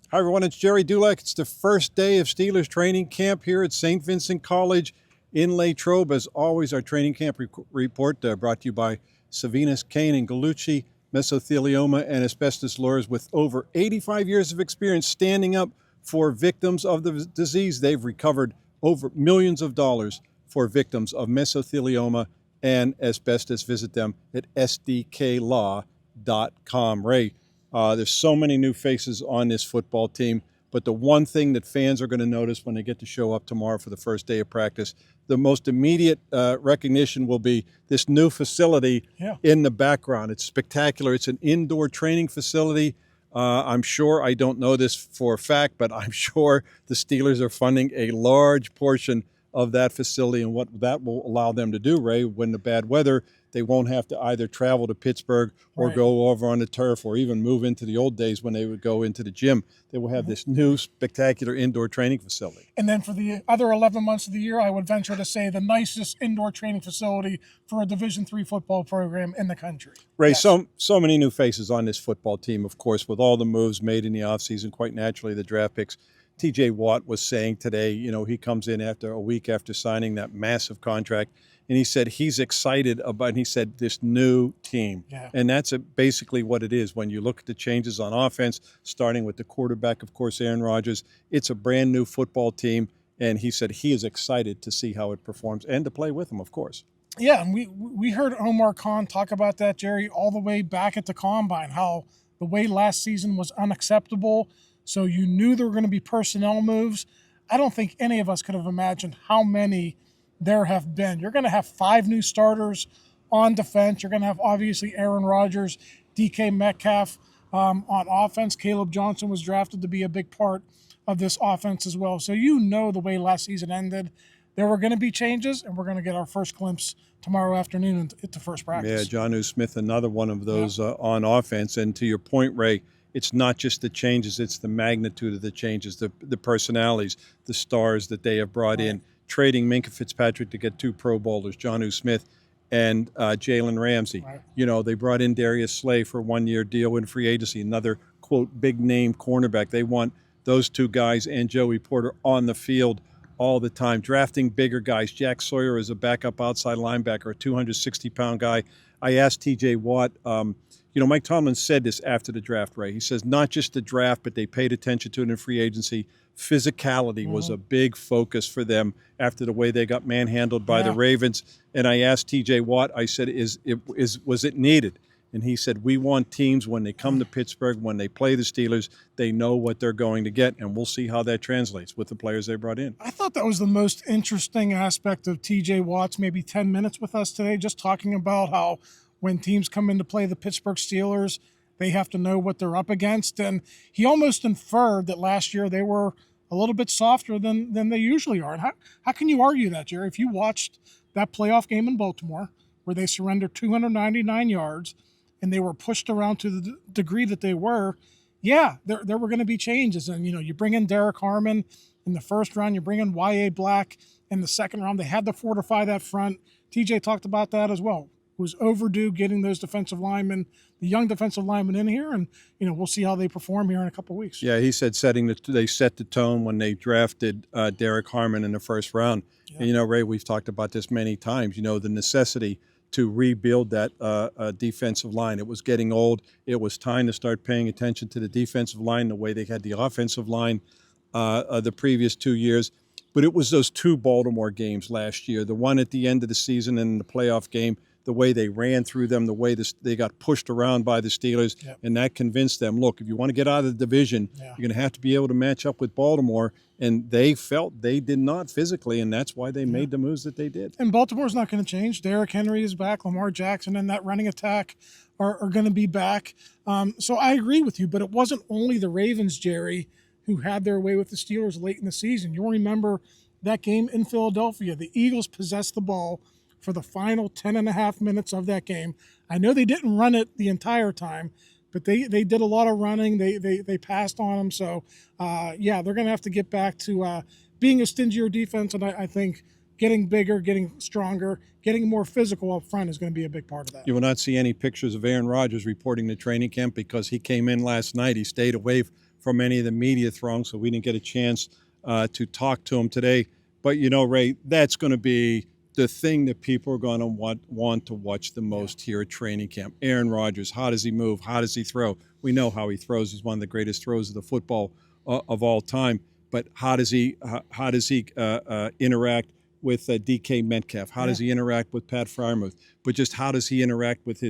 Hi, everyone. It's Gerry Dulac. It's the first day of Steelers training camp here at Saint Vincent College in Latrobe. As always, our training camp report brought to you by Savinas, Kane, and Gallucci, mesothelioma and asbestos lawyers with over 85 years of experience standing up for victims of the disease. They've recovered over millions of dollars for victims of mesothelioma and asbestos. Visit them at sdklaw.com. Ray, there's so many new faces on this football team, but the one thing that fans are going to notice when they get to show up tomorrow for the first day of practice, the most immediate recognition will be this new facility in the background. It's spectacular. It's an indoor training facility. I'm sure, I don't know this for a fact, but I'm sure the Steelers are funding a large portion of that facility, and what that will allow them to do, Ray, when the bad weather, they won't have to either travel to Pittsburgh or go over on the turf or even move into the old days when they would go into the gym. They will have this new spectacular indoor training facility. And then for the other 11 months of the year, I would venture to say the nicest indoor training facility for a Division III football program in the country. Ray, so many new faces on this football team, of course, with all the moves made in the offseason, quite naturally the draft picks. TJ Watt was saying today, he comes in after a week after signing that massive contract, and he said he's excited about, and he said, this new team. Yeah. And that's basically what it is. When you look at the changes on offense, starting with the quarterback, of course, Aaron Rodgers, it's a brand new football team, and he said he is excited to see how it performs and to play with them, of course. Yeah, and we heard Omar Khan talk about that, Gerry, all the way back at the Combine, how the way last season was unacceptable. So you knew there were going to be personnel moves. I don't think any of us could have imagined how many there have been. You're going to have 5 new starters on defense. You're going to have, obviously, Aaron Rodgers, DK Metcalf on offense. Kaleb Johnson was drafted to be a big part of this offense as well. So the way last season ended, there were going to be changes, and we're going to get our first glimpse tomorrow afternoon at the first practice. Yeah, Jonnu Smith, another one of those on offense. And to your point, Ray, it's not just the changes, it's the magnitude of the changes, the personalities, the stars that they have brought in. Trading Minkah Fitzpatrick to get 2 Pro Bowlers, Jonnu Smith and Jalen Ramsey. They brought in Darius Slay for a 1-year deal in free agency, another, quote, big-name cornerback. They want those 2 guys and Joey Porter on the field all the time. Drafting bigger guys. Jack Sawyer is a backup outside linebacker, a 260-pound guy. I asked TJ Watt, Mike Tomlin said this after the draft, Ray. He says not just the draft, but they paid attention to it in free agency. Physicality was a big focus for them after the way they got manhandled by the Ravens. And I asked TJ Watt, I said, was it needed? And he said, we want teams when they come to Pittsburgh, when they play the Steelers, they know what they're going to get, and we'll see how that translates with the players they brought in. I thought that was the most interesting aspect of TJ Watt's maybe 10 minutes with us today, just talking about how when teams come in to play the Pittsburgh Steelers, they have to know what they're up against. And he almost inferred that last year they were a little bit softer than they usually are. And how can you argue that, Gerry? If you watched that playoff game in Baltimore where they surrendered 299 yards and they were pushed around to the degree that they were, there were going to be changes. And, you bring in Derrick Harmon in the first round, you bring in YA Black in the second round. They had to fortify that front. TJ talked about that as well. Was overdue getting those defensive linemen, the young defensive linemen in here, and we'll see how they perform here in a couple of weeks. Yeah, he said they set the tone when they drafted Derrick Harmon in the first round. Yeah. And Ray, we've talked about this many times. The necessity to rebuild that defensive line. It was getting old. It was time to start paying attention to the defensive line the way they had the offensive line the previous 2 years. But it was those 2 Baltimore games last year, the one at the end of the season and the playoff game, the way they ran through them, the way they got pushed around by the Steelers, and that convinced them, look, if you want to get out of the division, you're going to have to be able to match up with Baltimore, and they felt they did not physically, and that's why they made the moves that they did. And Baltimore's not going to change. Derrick Henry is back, Lamar Jackson and that running attack are going to be back. So I agree with you, but it wasn't only the Ravens, Gerry, who had their way with the Steelers late in the season. You'll remember that game in Philadelphia. The Eagles possessed the ball for the final 10.5 minutes of that game. I know they didn't run it the entire time, but they did a lot of running. They passed on them. So, they're going to have to get back to being a stingier defense, and I think getting bigger, getting stronger, getting more physical up front is going to be a big part of that. You will not see any pictures of Aaron Rodgers reporting to training camp because he came in last night. He stayed away from any of the media throng, so we didn't get a chance to talk to him today. But, Ray, that's going to be the thing that people are going to want to watch the most here at training camp. Aaron Rodgers, how does he move? How does he throw? We know how he throws. He's one of the greatest throwers of the football of all time. But how does he interact with DK Metcalf? How does he interact with Pat Freiermuth? But just how does he interact with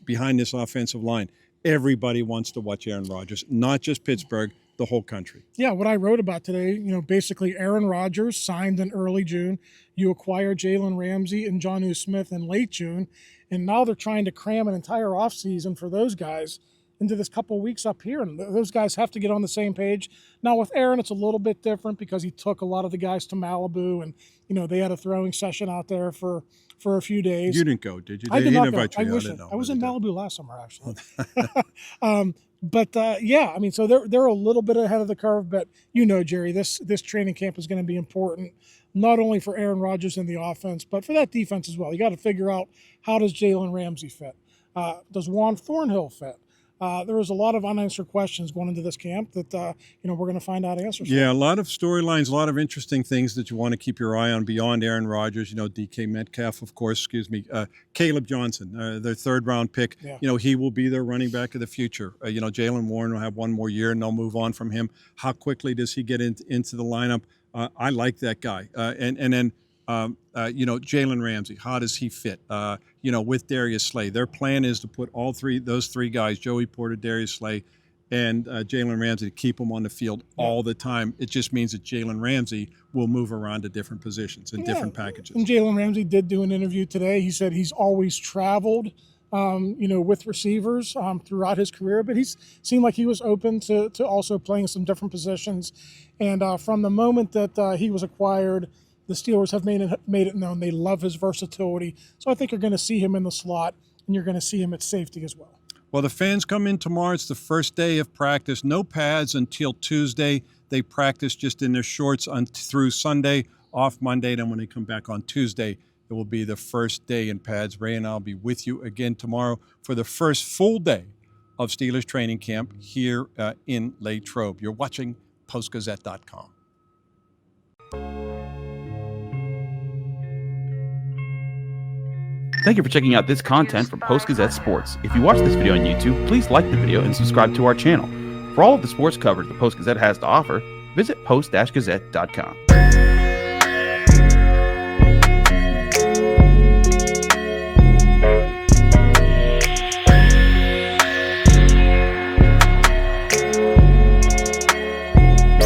behind this offensive line? Everybody wants to watch Aaron Rodgers, not just Pittsburgh, the whole country. Yeah, what I wrote about today, basically Aaron Rodgers signed in early June. You acquire Jalen Ramsey and Jonnu Smith in late June, and now they're trying to cram an entire offseason for those guys into this couple of weeks up here, and those guys have to get on the same page. Now with Aaron, it's a little bit different because he took a lot of the guys to Malibu, and they had a throwing session out there for a few days. You didn't go, did you? I did not go. I was in Malibu last summer, actually. So they're a little bit ahead of the curve, but Gerry, this training camp is going to be important, not only for Aaron Rodgers and the offense, but for that defense as well. You got to figure out, how does Jalen Ramsey fit? Does Juan Thornhill fit? There was a lot of unanswered questions going into this camp that we're going to find out answers. Yeah, a lot of storylines, a lot of interesting things that you want to keep your eye on beyond Aaron Rodgers. DK Metcalf, of course. Kaleb Johnson, their third-round pick. Yeah. He will be their running back of the future. Jalen Warren will have one more year, and they'll move on from him. How quickly does he get into the lineup? I like that guy. And then Jalen Ramsey, how does he fit? With Darius Slay. Their plan is to put those three guys, Joey Porter, Darius Slay, and Jalen Ramsey, to keep them on the field all the time. It just means that Jalen Ramsey will move around to different positions and different packages. And Jalen Ramsey did do an interview today. He said he's always traveled, with receivers throughout his career, but he's seemed like he was open to also playing some different positions. And from the moment that he was acquired, the Steelers have made it known they love his versatility. So I think you're going to see him in the slot, and you're going to see him at safety as well. Well, the fans come in tomorrow. It's the first day of practice. No pads until Tuesday. They practice just in their shorts through Sunday, off Monday. Then when they come back on Tuesday, it will be the first day in pads. Ray and I will be with you again tomorrow for the first full day of Steelers training camp here in Latrobe. You're watching Post-Gazette.com. Thank you for checking out this content from Post-Gazette Sports. If you watch this video on YouTube, please like the video and subscribe to our channel. For all of the sports coverage the Post-Gazette has to offer, visit Post-Gazette.com.